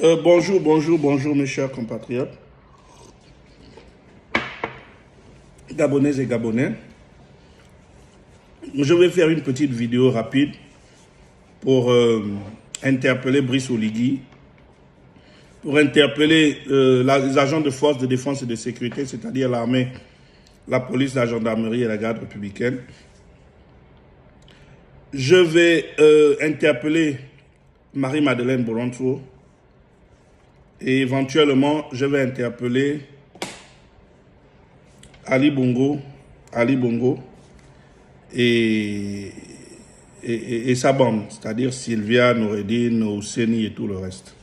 Bonjour mes chers compatriotes, Gabonaises et Gabonais. Je vais faire une petite vidéo rapide pour interpeller Brice Oligui, pour interpeller les agents de force de défense et de sécurité, c'est-à-dire l'armée, la police, la gendarmerie et la garde républicaine. Je vais interpeller Marie-Madeleine Boronto et éventuellement je vais interpeller Ali Bongo et sa bande, c'est-à-dire Sylvia, Noureddine, Ouseni et tout le reste.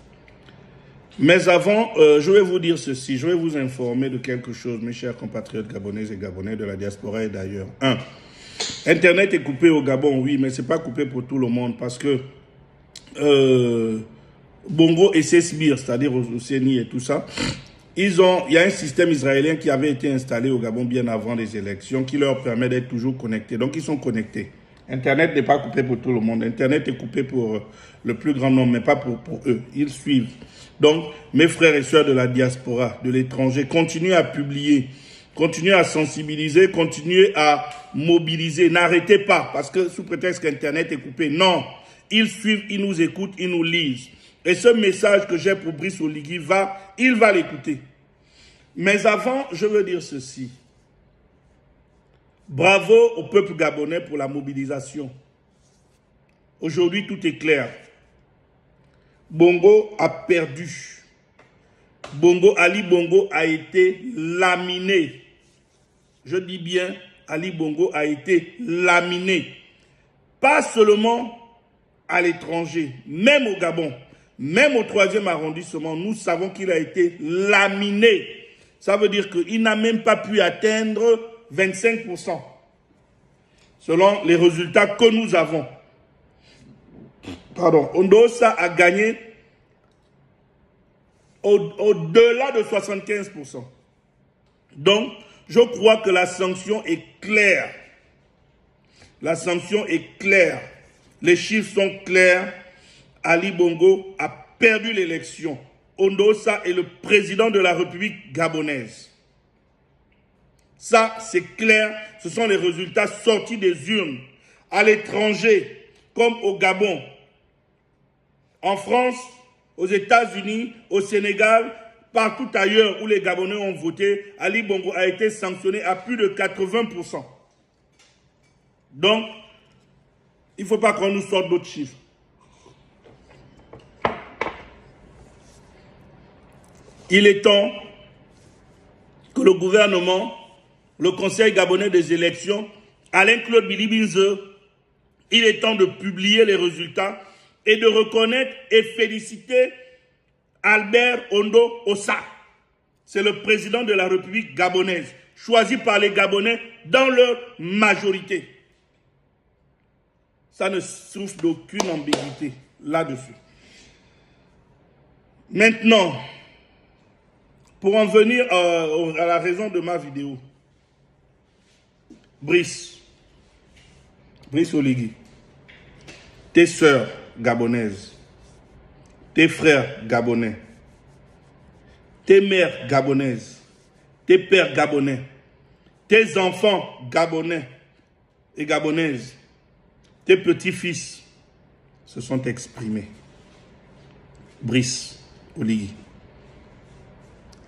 Mais avant, je vais vous dire ceci, je vais vous informer de quelque chose, mes chers compatriotes gabonaises et gabonais de la diaspora et d'ailleurs. 1. Internet est coupé au Gabon, oui, mais ce n'est pas coupé pour tout le monde parce que Bongo et ses sbires, c'est-à-dire Ouseni et tout ça, il y a un système israélien qui avait été installé au Gabon bien avant les élections qui leur permet d'être toujours connectés. Donc, ils sont connectés. Internet n'est pas coupé pour tout le monde. Internet est coupé pour le plus grand nombre, mais pas pour eux. Ils suivent. Donc, mes frères et sœurs de la diaspora, de l'étranger, continuez à publier, continuez à sensibiliser, continuez à mobiliser. N'arrêtez pas, parce que sous prétexte qu'Internet est coupé, non. Ils suivent, ils nous écoutent, ils nous lisent. Et ce message que j'ai pour Brice Oligui il va l'écouter. Mais avant, je veux dire ceci. Bravo au peuple gabonais pour la mobilisation. Aujourd'hui, tout est clair. Bongo a perdu. Ali Bongo a été laminé. Je dis bien, Ali Bongo a été laminé. Pas seulement à l'étranger, même au Gabon. Même au 3e arrondissement, nous savons qu'il a été laminé. Ça veut dire qu'il n'a même pas pu atteindre 25%. Selon les résultats que nous avons. Pardon, Ondosa a gagné au-delà de 75%. Donc, je crois que la sanction est claire. La sanction est claire. Les chiffres sont clairs. Ali Bongo a perdu l'élection. Ondosa est le président de la République gabonaise. Ça, c'est clair. Ce sont les résultats sortis des urnes. À l'étranger, comme au Gabon, en France, aux États-Unis, au Sénégal, partout ailleurs où les Gabonais ont voté, Ali Bongo a été sanctionné à plus de 80%. Donc, il ne faut pas qu'on nous sorte d'autres chiffres. Il est temps que le gouvernement, le Conseil gabonais des élections, Alain-Claude Bilibinze, il est temps de publier les résultats et de reconnaître et féliciter Albert Ondo Ossa. C'est le président de la République gabonaise, choisi par les Gabonais dans leur majorité. Ça ne souffre d'aucune ambiguïté là-dessus. Maintenant, pour en venir à la raison de ma vidéo, Brice Oligui, tes sœurs gabonaises, tes frères gabonais, tes mères gabonaises, tes pères gabonais, tes enfants gabonais et gabonaises, tes petits-fils se sont exprimés. Brice Oligui.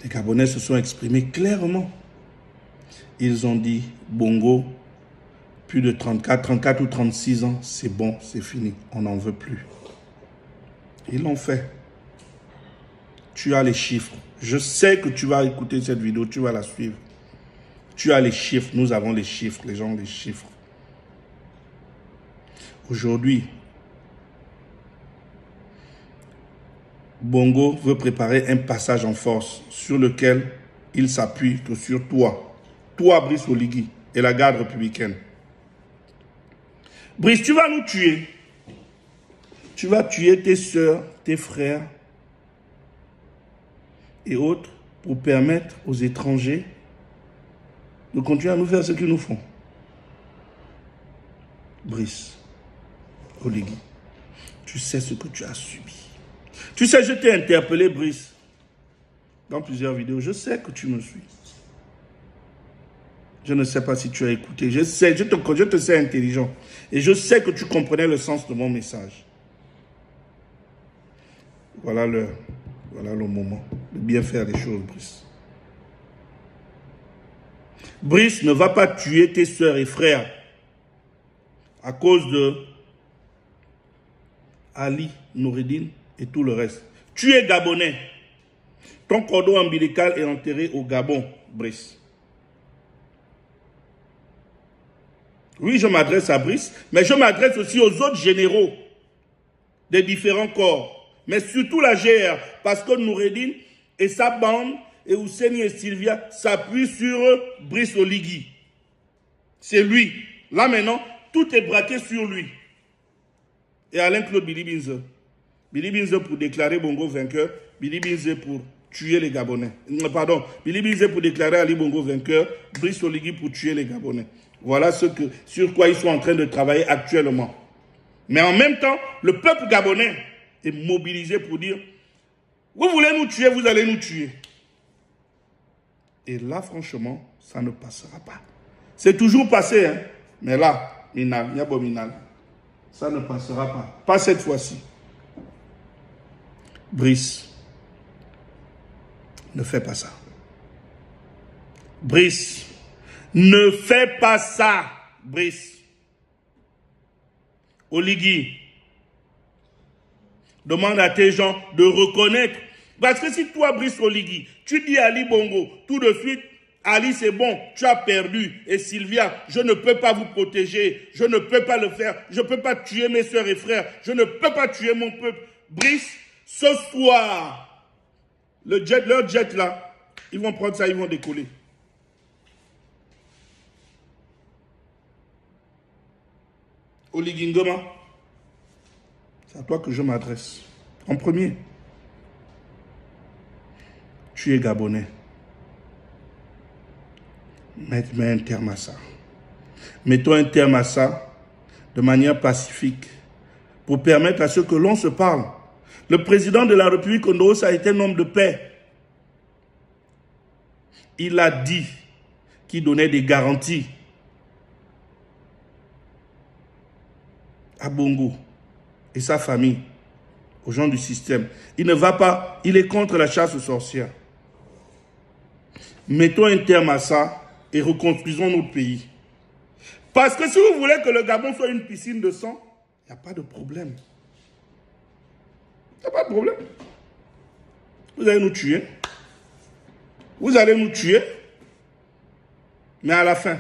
Les Gabonais se sont exprimés clairement. Ils ont dit, Bongo, plus de 34 ou 36 ans, c'est bon, c'est fini, on n'en veut plus. Ils l'ont fait. Tu as les chiffres. Je sais que tu vas écouter cette vidéo, tu vas la suivre. Tu as les chiffres, nous avons les chiffres, les gens ont les chiffres. Aujourd'hui, Bongo veut préparer un passage en force sur lequel il s'appuie que sur toi, Brice Oligui et la garde républicaine. Brice, tu vas nous tuer. Tu vas tuer tes sœurs, tes frères et autres pour permettre aux étrangers de continuer à nous faire ce qu'ils nous font. Brice Oligui, tu sais ce que tu as subi. Tu sais, je t'ai interpellé, Brice, dans plusieurs vidéos. Je sais que tu me suis. Je ne sais pas si tu as écouté. Je sais, je te sais intelligent. Et je sais que tu comprenais le sens de mon message. Voilà le moment de bien faire les choses, Brice. Brice ne va pas tuer tes soeurs et frères à cause de Ali, Noureddin et tout le reste. Tu es Gabonais. Ton cordon ombilical est enterré au Gabon, Brice. Oui, je m'adresse à Brice, mais je m'adresse aussi aux autres généraux des différents corps. Mais surtout la GR, parce que Noureddin et sa bande, et Ouseni et Sylvia, s'appuient sur Brice Oligui. C'est lui. Là maintenant, tout est braqué sur lui. Et Alain-Claude Billy Binze. Billy Binze pour déclarer Bongo vainqueur, Billy Binze pour tuer les Gabonais. Pardon, Billy Binze pour déclarer Ali Bongo vainqueur, Brice Oligui pour tuer les Gabonais. Voilà sur quoi ils sont en train de travailler actuellement. Mais en même temps, le peuple gabonais est mobilisé pour dire « Vous voulez nous tuer, vous allez nous tuer. » Et là, franchement, ça ne passera pas. C'est toujours passé, hein. Mais là, Minal, ça ne passera pas. Pas cette fois-ci. Brice, ne fais pas ça. Brice, ne fais pas ça, Brice. Oligui, demande à tes gens de reconnaître. Parce que si toi, Brice Oligui, tu dis à Ali Bongo, tout de suite, Ali c'est bon, tu as perdu. Et Sylvia, je ne peux pas vous protéger, je ne peux pas le faire, je ne peux pas tuer mes soeurs et frères, je ne peux pas tuer mon peuple. Brice, ce soir, leur jet là, ils vont prendre ça, ils vont décoller. Oligui Nguema, c'est à toi que je m'adresse. En premier, tu es Gabonais. Mets un terme à ça. Mettons un terme à ça de manière pacifique pour permettre à ce que l'on se parle. Le président de la République Honduras a été un homme de paix. Il a dit qu'il donnait des garanties à Bongo et sa famille, aux gens du système. Il ne va pas, il est contre la chasse aux sorcières. Mettons un terme à ça et reconstruisons notre pays. Parce que si vous voulez que le Gabon soit une piscine de sang, il n'y a pas de problème. Il n'y a pas de problème. Vous allez nous tuer. Vous allez nous tuer. Mais à la fin,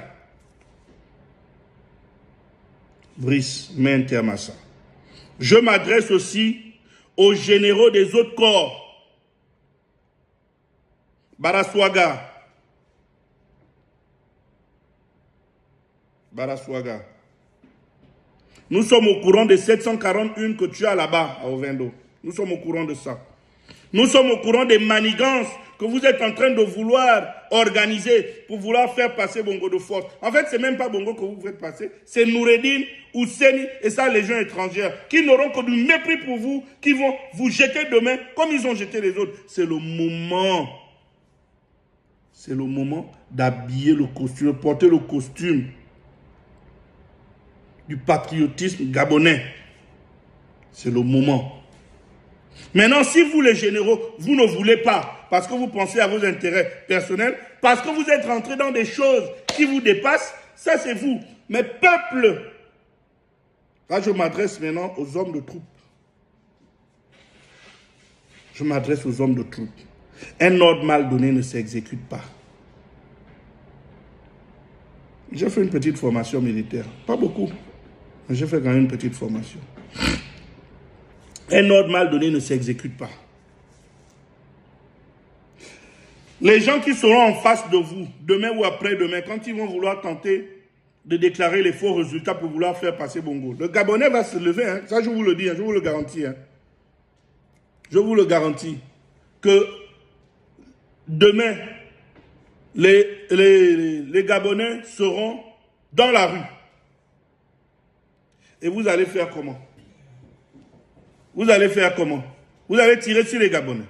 Brice, mets un terme à ça. Je m'adresse aussi aux généraux des autres corps. Baraswaga. Nous sommes au courant des 741 que tu as là-bas à Ovendo. Nous sommes au courant de ça. Nous sommes au courant des manigances que vous êtes en train de vouloir organiser pour vouloir faire passer Bongo de force. En fait, ce n'est même pas Bongo que vous faites passer, c'est Noureddin, Ouseni et sa légion étrangère qui n'auront que du mépris pour vous, qui vont vous jeter demain comme ils ont jeté les autres. C'est le moment. C'est le moment d'habiller le costume, de porter le costume du patriotisme gabonais. C'est le moment. Maintenant, si vous, les généraux, vous ne voulez pas, parce que vous pensez à vos intérêts personnels, parce que vous êtes rentrés dans des choses qui vous dépassent, ça c'est vous. Mais peuple, là je m'adresse maintenant aux hommes de troupes. Je m'adresse aux hommes de troupes. Un ordre mal donné ne s'exécute pas. J'ai fait une petite formation militaire. Pas beaucoup, mais j'ai fait quand même une petite formation. Un ordre mal donné ne s'exécute pas. Les gens qui seront en face de vous, demain ou après-demain, quand ils vont vouloir tenter de déclarer les faux résultats pour vouloir faire passer Bongo, le Gabonais va se lever, hein. Ça je vous le dis, hein. Je vous le garantis. Hein. Je vous le garantis que demain, les Gabonais seront dans la rue. Et vous allez faire comment? Vous allez faire comment? Vous avez tiré sur les Gabonais.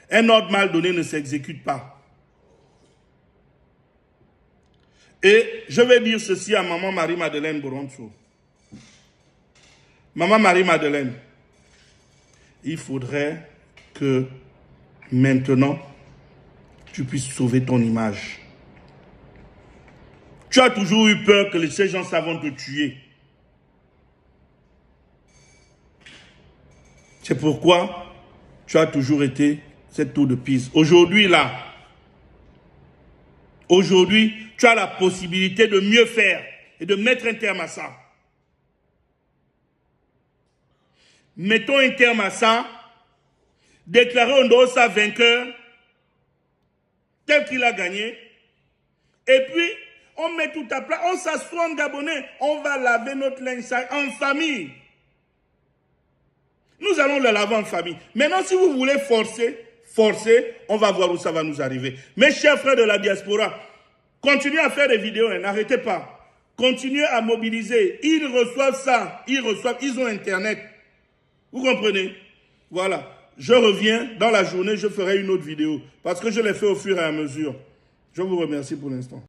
Un ordre mal donné ne s'exécute pas. Et je vais dire ceci à maman Marie-Madeleine Boroncho. Maman Marie-Madeleine, il faudrait que maintenant, tu puisses sauver ton image. Tu as toujours eu peur que ces gens savent te tuer. C'est pourquoi tu as toujours été cette tour de Pise. Aujourd'hui, là, aujourd'hui, tu as la possibilité de mieux faire et de mettre un terme à ça. Mettons un terme à ça, déclarer Ondosa vainqueur, tel qu'il a gagné, et puis on met tout à plat, on s'assoit en Gabonais, on va laver notre linge sale en famille. Nous allons le laver en famille. Maintenant, si vous voulez forcer, on va voir où ça va nous arriver. Mes chers frères de la diaspora, continuez à faire des vidéos, n'arrêtez pas. Continuez à mobiliser. Ils reçoivent ça, ils ont Internet. Vous comprenez? Voilà. Je reviens, dans la journée, je ferai une autre vidéo. Parce que je l'ai fait au fur et à mesure. Je vous remercie pour l'instant.